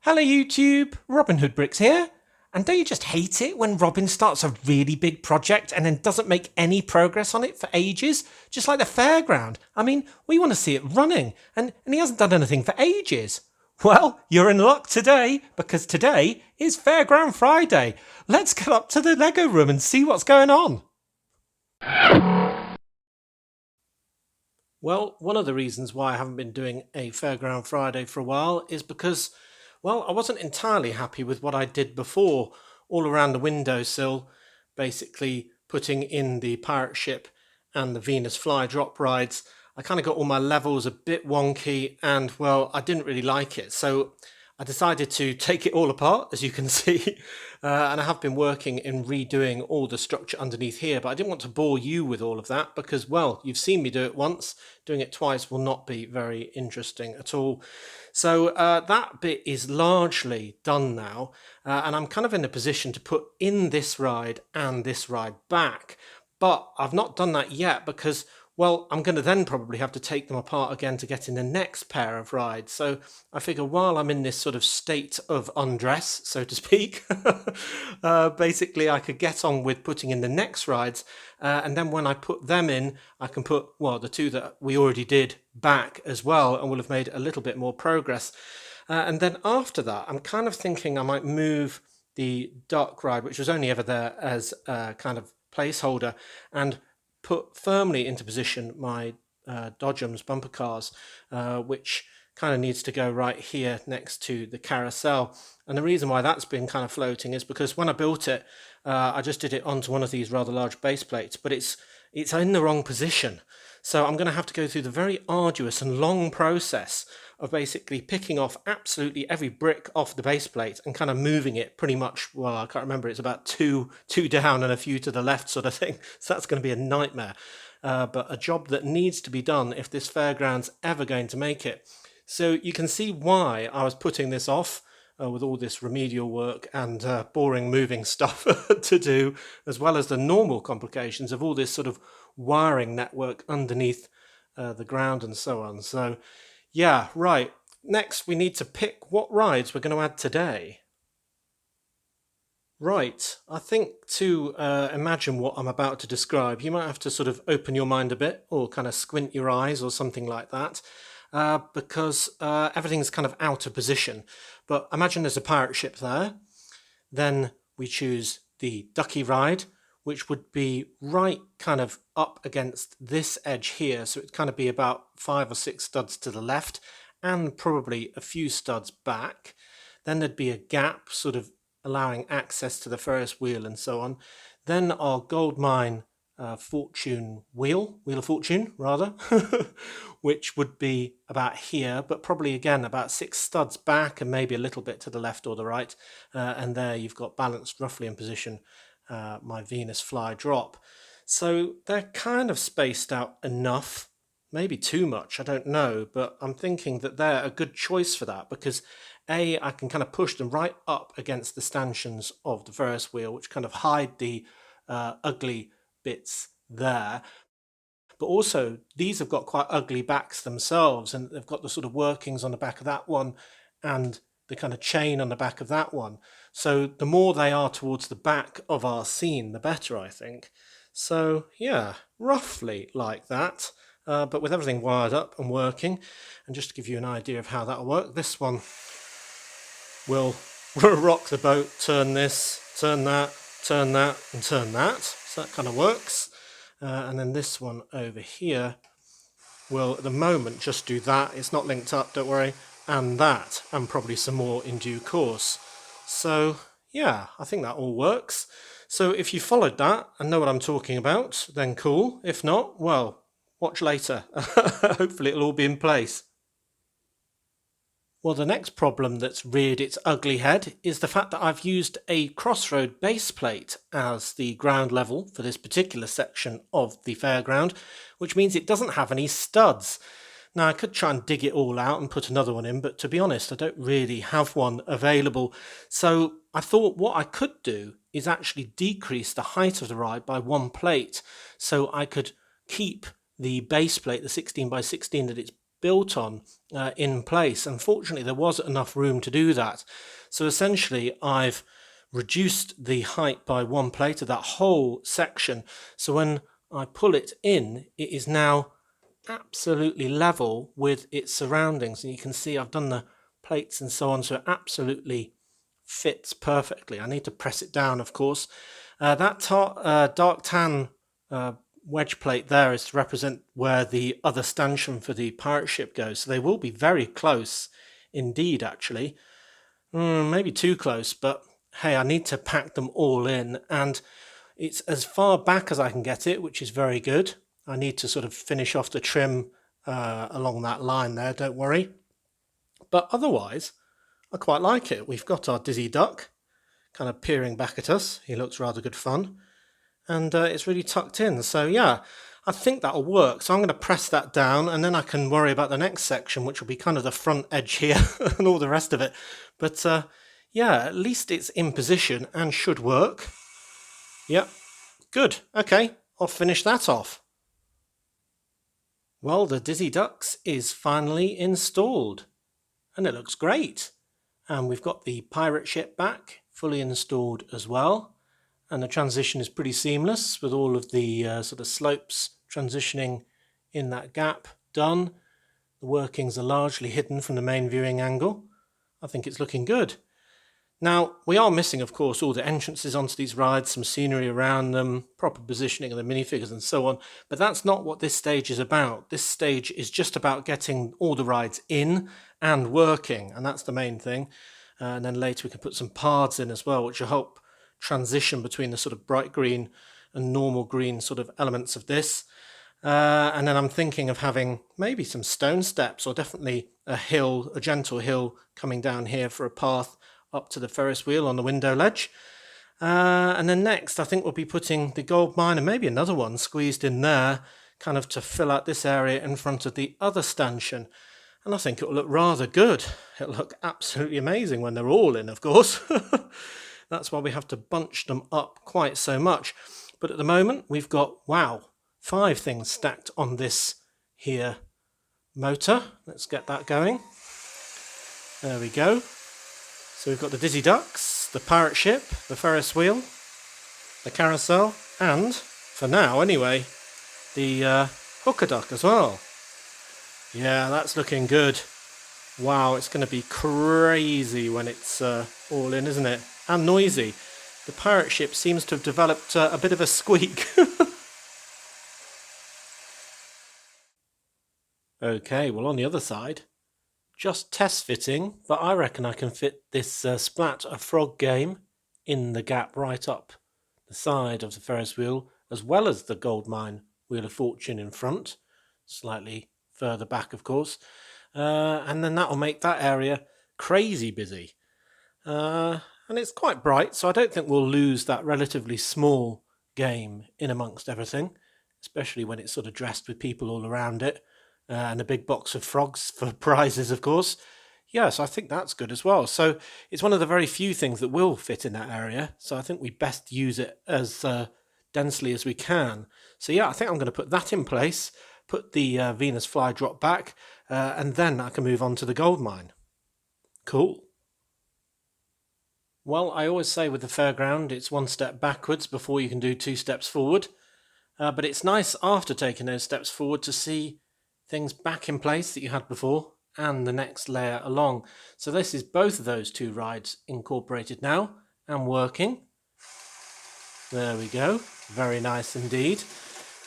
Hello YouTube, Robin Hood Bricks here. And don't you just hate it when Robin starts a really big project and then doesn't make any progress on it for ages? Just like the Fairground. I mean, we want to see it running, and he hasn't done anything for ages. Well, you're in luck today, because today is Fairground Friday. Let's get up to the Lego room and see what's going on. Well, one of the reasons why I haven't been doing a Fairground Friday for a while is because, well, I wasn't entirely happy with what I did before, all around the windowsill, basically putting in the pirate ship and the Venus fly drop rides. I kind of got all my levels a bit wonky and, well, I didn't really like it. So I decided to take it all apart, as you can see, and I have been working in redoing all the structure underneath here, but I didn't want to bore you with all of that because, well, you've seen me do it once. Doing it twice will not be very interesting at all. So that bit is largely done now, and I'm kind of in a position to put in this ride and this ride back, but I've not done that yet because, well, I'm going to then probably have to take them apart again to get in the next pair of rides. So I figure while I'm in this sort of state of undress, so to speak, basically I could get on with putting in the next rides. And then when I put them in, I can put, well, the two that we already did back as well, and we'll have made a little bit more progress. And then after that, I'm kind of thinking I might move the dark ride, which was only ever there as a kind of placeholder, and put firmly into position my Dodgems bumper cars, which kind of needs to go right here next to the carousel. And the reason why that's been kind of floating is because when I built it, I just did it onto one of these rather large base plates, but it's in the wrong position. So I'm going to have to go through the very arduous and long process of basically picking off absolutely every brick off the base plate and kind of moving it pretty much, well, I can't remember, it's about two down and a few to the left sort of thing. So that's going to be a nightmare, but a job that needs to be done if this fairground's ever going to make it. So you can see why I was putting this off with all this remedial work and boring moving stuff to do, as well as the normal complications of all this sort of wiring network underneath the ground and so on. So yeah, right. Next, we need to pick what rides we're going to add today. Right, I think to imagine what I'm about to describe, you might have to sort of open your mind a bit or kind of squint your eyes or something like that, because everything's kind of out of position. But imagine there's a pirate ship there. Then we choose the ducky ride, which would be right kind of up against this edge here. So it'd kind of be about 5 or 6 studs to the left and probably a few studs back. Then there'd be a gap sort of allowing access to the Ferris wheel and so on. Then our gold mine fortune wheel of fortune rather, which would be about here, but probably again about 6 studs back and maybe a little bit to the left or the right. And there you've got balanced roughly in position my Venus fly drop. So they're kind of spaced out enough, maybe too much, I don't know, but I'm thinking that they're a good choice for that because A, I can kind of push them right up against the stanchions of the Ferris wheel, which kind of hide the ugly bits there. But also, these have got quite ugly backs themselves, and they've got the sort of workings on the back of that one and the kind of chain on the back of that one. So the more they are towards the back of our scene, the better, I think. So yeah, roughly like that, but with everything wired up and working. And just to give you an idea of how that'll work, this one will rock the boat, turn this, turn that, and turn that. So that kind of works. And then this one over here will at the moment just do that. It's not linked up, don't worry. And that, and probably some more in due course. So yeah, I think that all works. So if you followed that and know what I'm talking about, then cool. If not, well, watch later. Hopefully it'll all be in place. Well, the next problem that's reared its ugly head is the fact that I've used a crossroad base plate as the ground level for this particular section of the fairground, which means it doesn't have any studs. Now, I could try and dig it all out and put another one in, but to be honest, I don't really have one available. So I thought what I could do is actually decrease the height of the ride by 1 plate, so I could keep the base plate, the 16 by 16 that it's built on in place. Unfortunately, there wasn't enough room to do that. So essentially, I've reduced the height by one plate of that whole section. So when I pull it in, it is now absolutely level with its surroundings. And you can see I've done the plates and so on, so it absolutely fits perfectly. I need to press it down, of course. That dark tan wedge plate there is to represent where the other stanchion for the pirate ship goes. So they will be very close indeed, actually. Maybe too close, but hey, I need to pack them all in, and it's as far back as I can get it, which is very good. I need to sort of finish off the trim along that line there, don't worry. But otherwise, I quite like it. We've got our Dizzy Duck kind of peering back at us. He looks rather good fun. And it's really tucked in. So yeah, I think that'll work. So I'm going to press that down, and then I can worry about the next section, which will be kind of the front edge here and all the rest of it. But yeah, at least it's in position and should work. Yep, good. Okay, I'll finish that off. Well, the Dizzy Ducks is finally installed, and it looks great. And we've got the pirate ship back, fully installed as well. And the transition is pretty seamless with all of the sort of slopes transitioning in that gap done. The workings are largely hidden from the main viewing angle. I think it's looking good. Now, we are missing, of course, all the entrances onto these rides, some scenery around them, proper positioning of the minifigures and so on, but that's not what this stage is about. This stage is just about getting all the rides in and working, and that's the main thing. And then later we can put some paths in as well, which will help transition between the sort of bright green and normal green sort of elements of this. And then I'm thinking of having maybe some stone steps, or definitely a hill, a gentle hill coming down here for a path up to the Ferris wheel on the window ledge. And then next I think we'll be putting the gold mine and maybe another one squeezed in there, kind of to fill out this area in front of the other stanchion. And I think it'll look rather good. It'll look absolutely amazing when they're all in, of course. That's why we have to bunch them up quite so much. But at the moment we've got, wow, 5 things stacked on this here motor. Let's get that going. There we go. So we've got the Dizzy Ducks, the pirate ship, the Ferris wheel, the carousel, and, for now anyway, the hooker duck as well. Yeah, that's looking good. Wow, it's going to be crazy when it's all in, isn't it? And noisy. The pirate ship seems to have developed a bit of a squeak. Okay, well, on the other side, just test fitting, but I reckon I can fit this Splat a Frog game in the gap right up the side of the Ferris wheel, as well as the gold mine Wheel of Fortune in front, slightly further back, of course. And then that'll make that area crazy busy. And it's quite bright, so I don't think we'll lose that relatively small game in amongst everything, especially when it's sort of dressed with people all around it. And a big box of frogs for prizes, of course. Yes, I think that's good as well. So it's one of the very few things that will fit in that area. So I think we best use it as densely as we can. So yeah, I think I'm going to put that in place, put the Venus fly drop back, and then I can move on to the gold mine. Cool. Well, I always say with the Fairground, it's 1 step backwards before you can do 2 steps forward. But it's nice after taking those steps forward to see things back in place that you had before and the next layer along. So this is both of those 2 rides incorporated now and working. There we go. Very nice indeed.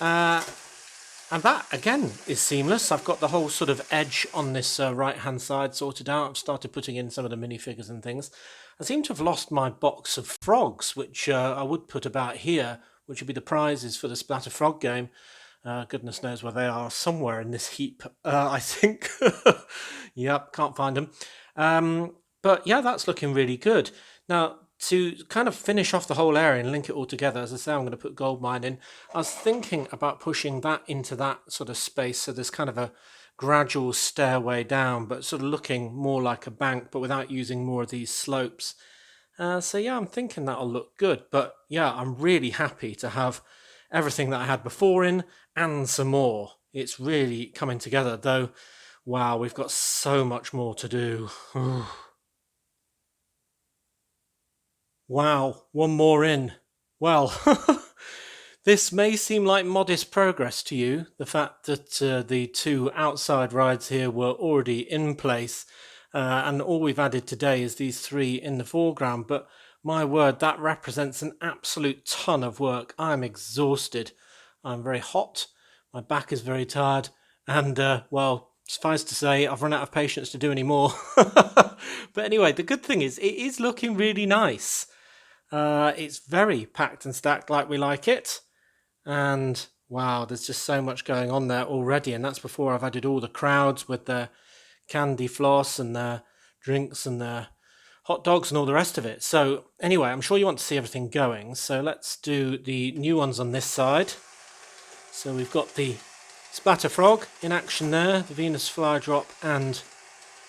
And that again is seamless. I've got the whole sort of edge on this right hand side sorted out. I've started putting in some of the minifigures and things. I seem to have lost my box of frogs, which I would put about here, which would be the prizes for the Splatter Frog game. Goodness knows where they are, somewhere in this heap, I think. Yep, can't find them. But yeah, that's looking really good. Now, to kind of finish off the whole area and link it all together, as I say, I'm going to put gold mine in. I was thinking about pushing that into that sort of space, so there's kind of a gradual stairway down, but sort of looking more like a bank, but without using more of these slopes. So yeah, I'm thinking that'll look good. But yeah, I'm really happy to have everything that I had before in and some more. It's really coming together, though Wow, we've got so much more to do. Wow, one more in. Well, this may seem like modest progress to you, the fact that the two outside rides here were already in place, and all we've added today is these three in the foreground, but my word, that represents an absolute ton of work. I'm exhausted. I'm very hot, my back is very tired, and well, suffice to say, I've run out of patience to do any more. But anyway, the good thing is, it is looking really nice. It's very packed and stacked like we like it. And wow, there's just so much going on there already. And that's before I've added all the crowds with their candy floss and their drinks and their hot dogs and all the rest of it. So anyway, I'm sure you want to see everything going. So let's do the new ones on this side. So we've got the Splatter Frog in action there, the Venus Flydrop and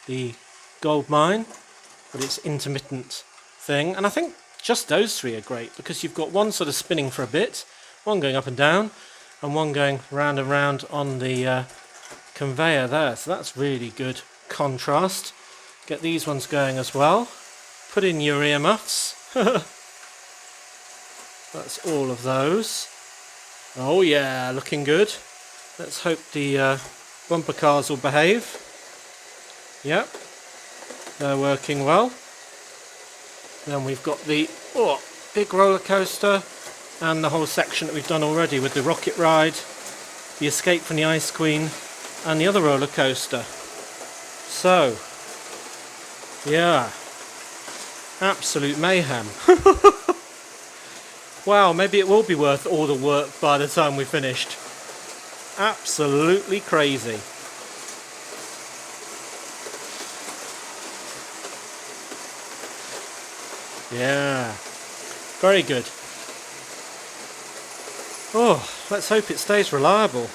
the Gold Mine, but it's intermittent thing. And I think just those three are great because you've got one sort of spinning for a bit, one going up and down, and one going round and round on the conveyor there. So that's really good contrast. Get these ones going as well. Put in your earmuffs. That's all of those. Oh yeah, looking good. Let's hope the bumper cars will behave. Yep, they're working well. Then we've got the big roller coaster and the whole section that we've done already with the rocket ride, the escape from the Ice Queen and the other roller coaster. So, yeah, absolute mayhem. Wow, maybe it will be worth all the work by the time we're finished. Absolutely crazy. Yeah, very good. Oh, let's hope it stays reliable.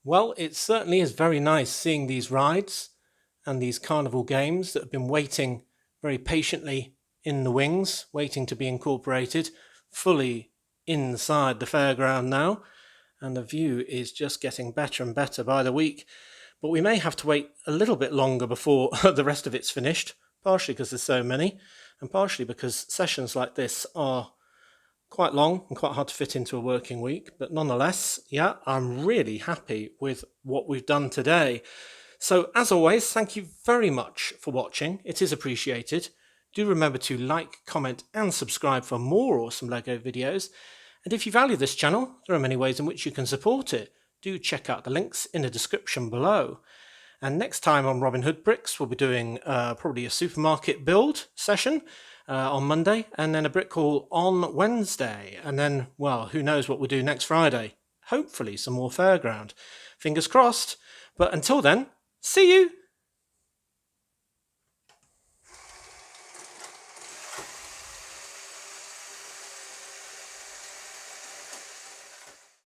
Well, it certainly is very nice seeing these rides and these carnival games that have been waiting very patiently in the wings, waiting to be incorporated, fully inside the fairground now, and the view is just getting better and better by the week. But we may have to wait a little bit longer before the rest of it's finished, partially because there's so many, and partially because sessions like this are quite long and quite hard to fit into a working week. But nonetheless, yeah, I'm really happy with what we've done today. So as always, thank you very much for watching. It is appreciated. Do remember to like, comment and subscribe for more awesome LEGO videos. And if you value this channel, there are many ways in which you can support it. Do check out the links in the description below. And next time on Robin Hood Bricks, we'll be doing probably a supermarket build session on Monday, and then a brick haul on Wednesday. And then, well, who knows what we'll do next Friday. Hopefully some more Fairground. Fingers crossed. But until then, see you